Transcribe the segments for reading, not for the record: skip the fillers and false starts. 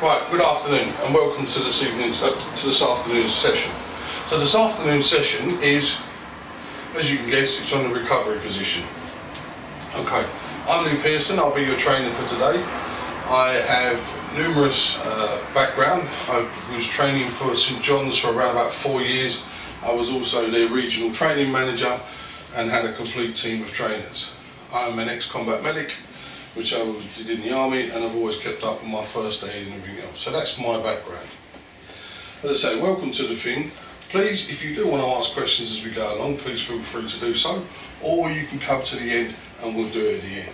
Right, good afternoon and welcome to this afternoon's session. So this afternoon's session is, as you can guess, it's on the recovery position. Okay, I'm Lou Pearson, I'll be your trainer for today. I have numerous background. I was training for St John's for around about 4 years. I was also their regional training manager and had a complete team of trainers. I'm an ex-combat medic, which I did in the army, and I've always kept up with my first aid and everything else. So that's my background. As I say, welcome to the thing. Please, if you do want to ask questions as we go along, please feel free to do so, or you can come to the end and we'll do it at the end.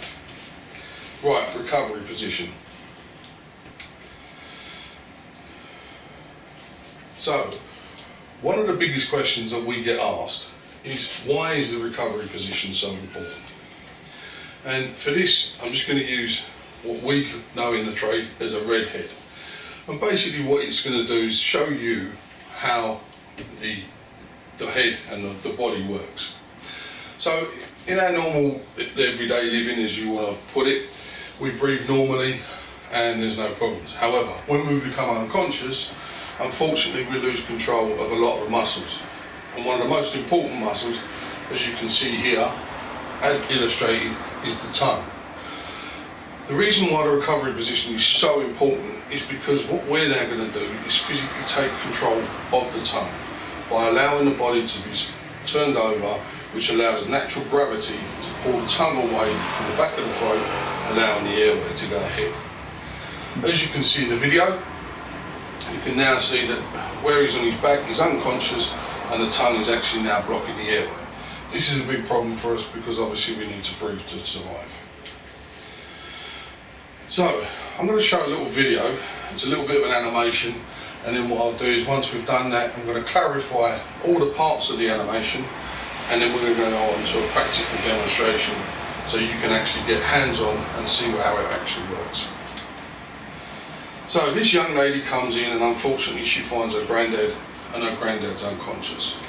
Right, recovery position. So, one of the biggest questions that we get asked is, why is the recovery position so important? And for this, I'm just going to use what we know in the trade as a red head. And basically what it's going to do is show you how the head and the body works. So in our normal everyday living, as you want to put it, we breathe normally and there's no problems. However, when we become unconscious, unfortunately we lose control of a lot of muscles. And one of the most important muscles, as you can see here, and illustrated, is the tongue. The reason why the recovery position is so important is because what we're now going to do is physically take control of the tongue by allowing the body to be turned over, which allows natural gravity to pull the tongue away from the back of the throat, allowing the airway to go ahead. As you can see in the video, you can now see that where he's on his back, he's unconscious and the tongue is actually now blocking the airway. This is a big problem for us because obviously we need to breathe to survive. So, I'm going to show a little video. It's a little bit of an animation, and then what I'll do is, once we've done that, I'm going to clarify all the parts of the animation, and then we're going to go on to a practical demonstration so you can actually get hands-on and see how it actually works. So this young lady comes in and unfortunately she finds her granddad, and her granddad's unconscious.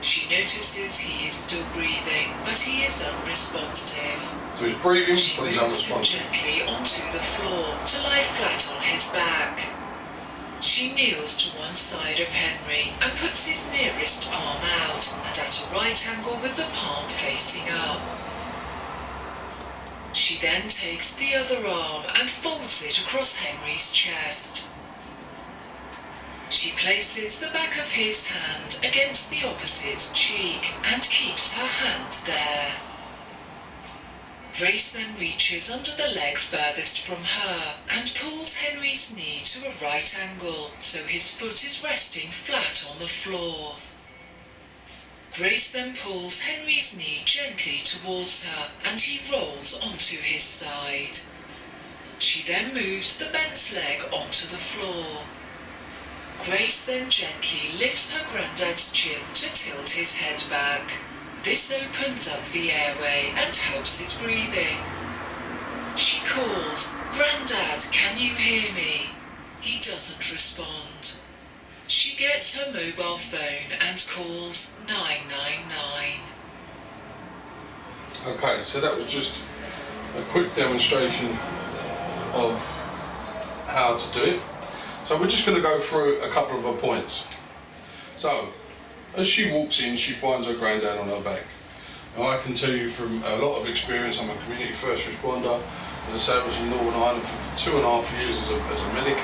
She notices he is still breathing, but he is unresponsive. So he's breathing, but he's unresponsive. She moves him unresponsive. gently onto the floor to lie flat on his back. She kneels to one side of Henry and puts his nearest arm out and at a right angle with the palm facing up. She then takes the other arm and folds it across Henry's chest. She places the back of his hand against the opposite cheek and keeps her hand there. Grace then reaches under the leg furthest from her and pulls Henry's knee to a right angle so his foot is resting flat on the floor. Grace then pulls Henry's knee gently towards her and he rolls onto his side. She then moves the bent leg onto the floor. Grace then gently lifts her granddad's chin to tilt his head back. This opens up the airway and helps his breathing. She calls, "Granddad, can you hear me?" He doesn't respond. She gets her mobile phone and calls 999. Okay, so that was just a quick demonstration of how to do it. So we're just going to go through a couple of her points. So, as she walks in, she finds her granddad on her back. Now I can tell you from a lot of experience, I'm a community first responder. As I say, I was in Northern Ireland for 2.5 years as a medic,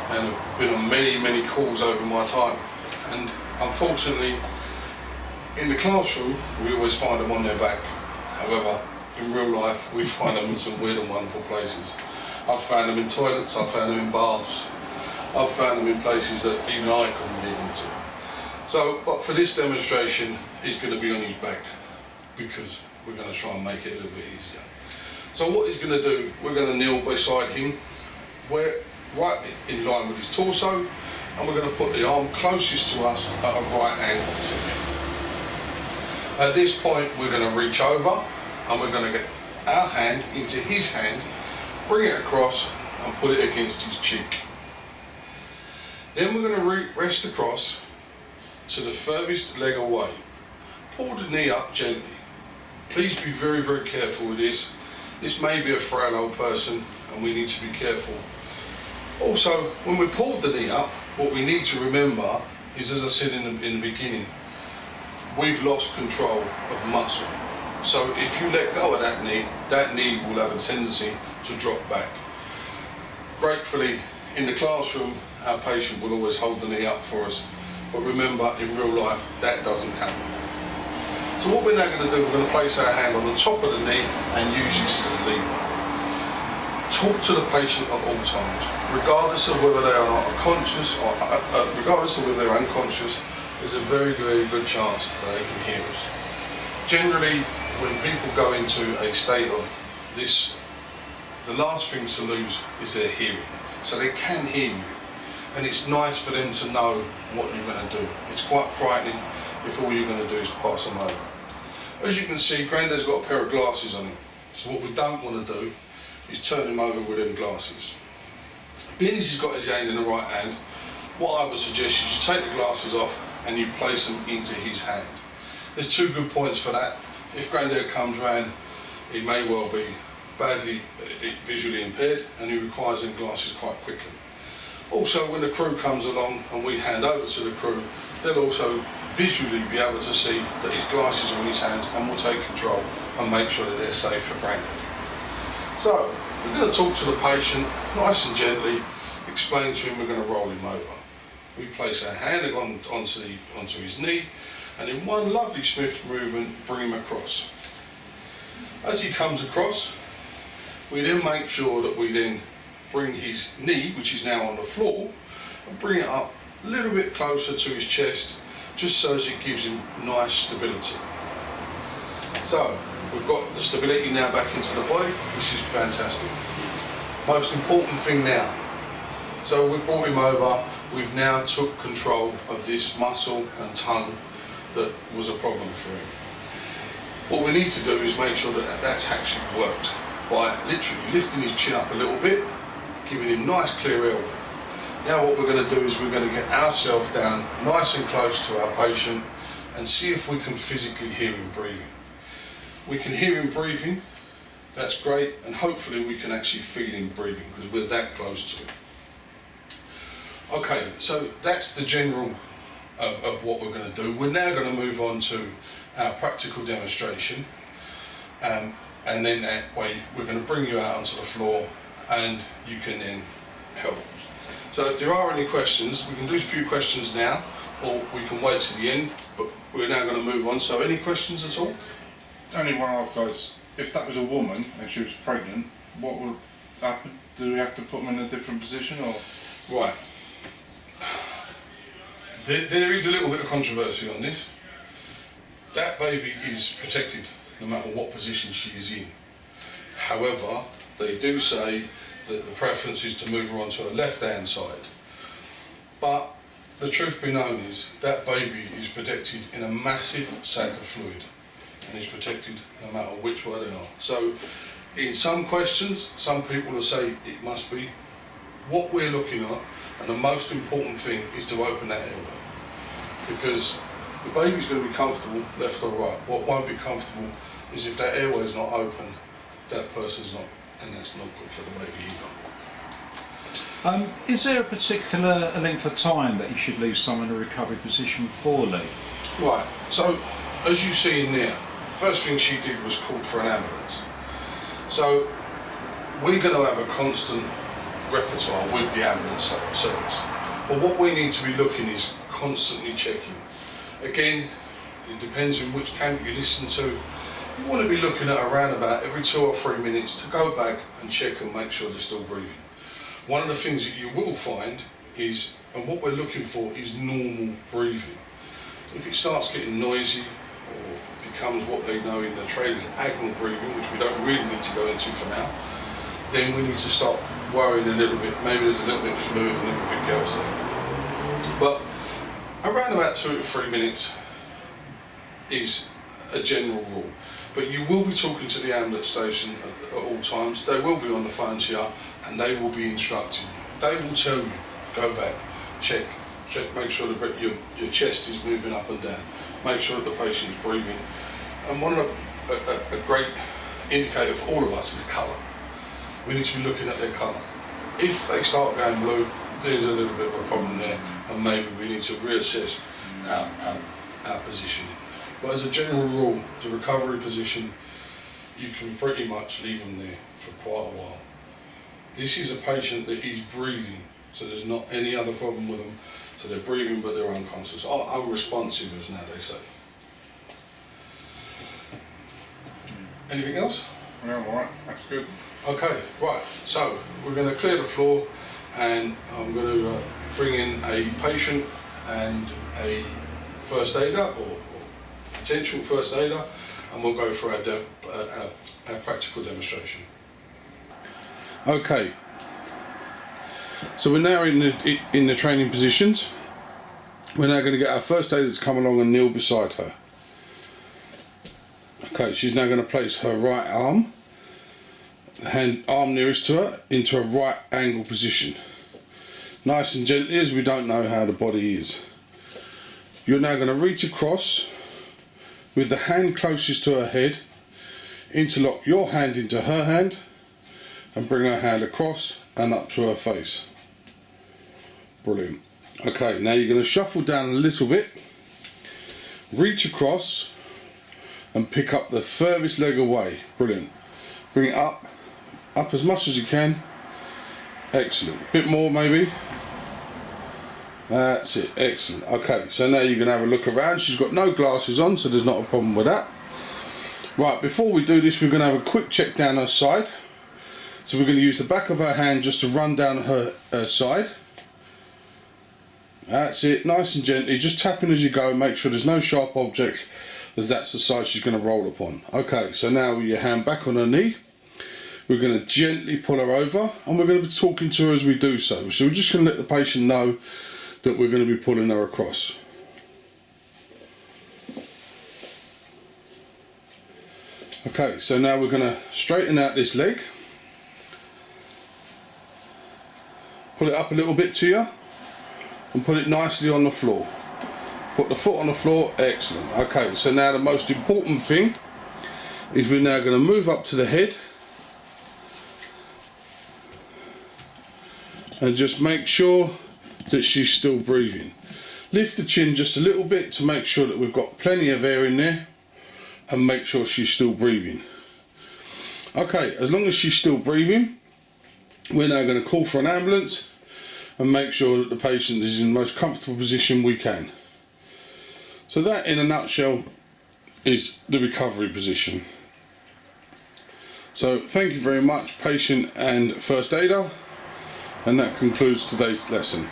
and have been on many calls over my time. And unfortunately, in the classroom, we always find them on their back. However, in real life, we find them in some weird and wonderful places. I've found them in toilets, I've found them in baths, I've found them in places that even I couldn't get into. So, but for this demonstration, he's going to be on his back because we're going to try and make it a little bit easier. So what he's going to do, we're going to kneel beside him, right in line with his torso, and we're going to put the arm closest to us at a right angle to him. At this point, we're going to reach over and we're going to get our hand into his hand, bring it across and put it against his cheek. Then we're going to rest across to the furthest leg away. Pull the knee up gently. Please be very careful with this. This may be a frail old person and we need to be careful Also, when we pulled the knee up, what we need to remember is, as I said in the beginning, we've lost control of muscle. So if you let go of that knee will have a tendency to drop back. Gratefully, in the classroom, our patient will always hold the knee up for us. But remember, in real life, that doesn't happen. So what we're now going to do, we're going to place our hand on the top of the knee and use this as a lever. Talk to the patient at all times, regardless of whether they are conscious or regardless of whether they're unconscious. There's a very, very good chance that they can hear us. Generally, when people go into a state of this, the last thing to lose is their hearing. So they can hear you, and it's nice for them to know what you're going to do. It's quite frightening if all you're going to do is pass them over. As you can see, Grandad's got a pair of glasses on him. So what we don't want to do is turn him over with them glasses. Being as he's got his hand in the right hand, what I would suggest is you take the glasses off and you place them into his hand. There's two good points for that. If Grandad comes round, he may well be badly visually impaired and he requires them glasses quite quickly. Also, when the crew comes along and we hand over to the crew, they'll also visually be able to see that his glasses are in his hands, and we'll take control and make sure that they're safe for Grandad. So, we're going to talk to the patient nice and gently, explain to him we're going to roll him over. We place our hand onto his knee, and in one lovely swift movement bring him across. As he comes across, we then make sure that we then bring his knee, which is now on the floor, and bring it up a little bit closer to his chest, just so as it gives him nice stability. So we've got the stability now back into the body, which is fantastic. Most important thing now, so we've brought him over, we've now took control of this muscle and tongue that was a problem for him. What we need to do is make sure that that's actually worked by literally lifting his chin up a little bit, giving him nice clear airway. Now what we're going to do is we're going to get ourselves down nice and close to our patient and see if we can physically hear him breathing. We can hear him breathing, that's great, and hopefully we can actually feel him breathing because we're that close to him. Okay, so that's the general of what we're going to do. We're now going to move on to our practical demonstration, and then that way we're going to bring you out onto the floor and you can then help. So if there are any questions, we can do a few questions now, or we can wait to the end, but we're now going to move on. So any questions at all? Only one I've got is, if that was a woman and she was pregnant, what would happen? Do we have to put them in a different position, or? Right. There is a little bit of controversy on this. That baby is protected no matter what position she is in. However, they do say that the preference is to move her onto her left-hand side. But the truth be known is that baby is protected in a massive sac of fluid and is protected no matter which way they are. So in some questions, some people will say it must be. What we're looking at, and the most important thing, is to open that airway, because the baby's going to be comfortable left or right. What won't be comfortable is if that airway is not open, that person's not, and that's not good for the baby either. Is there a particular length of time that you should leave someone in a recovery position for, Lee? Right, so as you see in there, first thing she did was called for an ambulance. So we're going to have a constant repertoire with the ambulance service. But what we need to be looking is constantly checking. Again, it depends on which camp you listen to. You want to be looking at around about every 2 or 3 minutes to go back and check and make sure they're still breathing. One of the things that you will find is, and what we're looking for, is normal breathing. If it starts getting noisy or becomes what they know in the trade as agonal breathing, which we don't really need to go into for now, then we need to stop worrying a little bit. Maybe there's a little bit of fluid and everything else there. But around about 2 to 3 minutes is a general rule. But you will be talking to the ambulance station at all times. They will be on the phone to you and they will be instructing you. They will tell you, go back, check, make sure that your chest is moving up and down, make sure that the patient is breathing. And one of a great indicator for all of us is colour. We need to be looking at their colour. If they start going blue, there's a little bit of a problem there, and maybe we need to reassess our positioning. But as a general rule, the recovery position, you can pretty much leave them there for quite a while. This is a patient that is breathing, so there's not any other problem with them. So they're breathing but they're unconscious, or unresponsive as now they say. Anything else? Yeah, alright, that's good. Okay, right, so we're going to clear the floor, and I'm going to bring in a patient and a first aider, or potential first aider, and we'll go for our practical demonstration. Okay, so we're now in the training positions. We're now going to get our first aider to come along and kneel beside her. Okay, she's now going to place her right arm, the arm nearest to her, into a right angle position. Nice and gently, as we don't know how the body is. You're now going to reach across with the hand closest to her head, interlock your hand into her hand, and bring her hand across and up to her face. Brilliant. Okay, now you're going to shuffle down a little bit, reach across and pick up the furthest leg away. Brilliant. Bring it up as much as you can. Excellent. A bit more maybe. That's it. Excellent. Okay, so now you're going to have a look around. She's got no glasses on, so there's not a problem with that. Right, before we do this, we're going to have a quick check down her side. So we're going to use the back of her hand just to run down her side. That's it, nice and gently, just tapping as you go, make sure there's no sharp objects, as that's the side she's going to roll upon. Okay, so now with your hand back on her knee, we're going to gently pull her over, and we're going to be talking to her as we do so. So we're just going to let the patient know that we're going to be pulling her across. Okay, so now we're going to straighten out this leg. Pull it up a little bit to you and put it nicely on the floor. Put the foot on the floor, excellent. Okay, so now the most important thing is we're now going to move up to the head and just make sure that she's still breathing. Lift the chin just a little bit to make sure that we've got plenty of air in there, and make sure she's still breathing. Okay, as long as she's still breathing, we're now going to call for an ambulance and make sure that the patient is in the most comfortable position we can. So that, in a nutshell, is the recovery position. So thank you very much, patient and first aider, and that concludes today's lesson.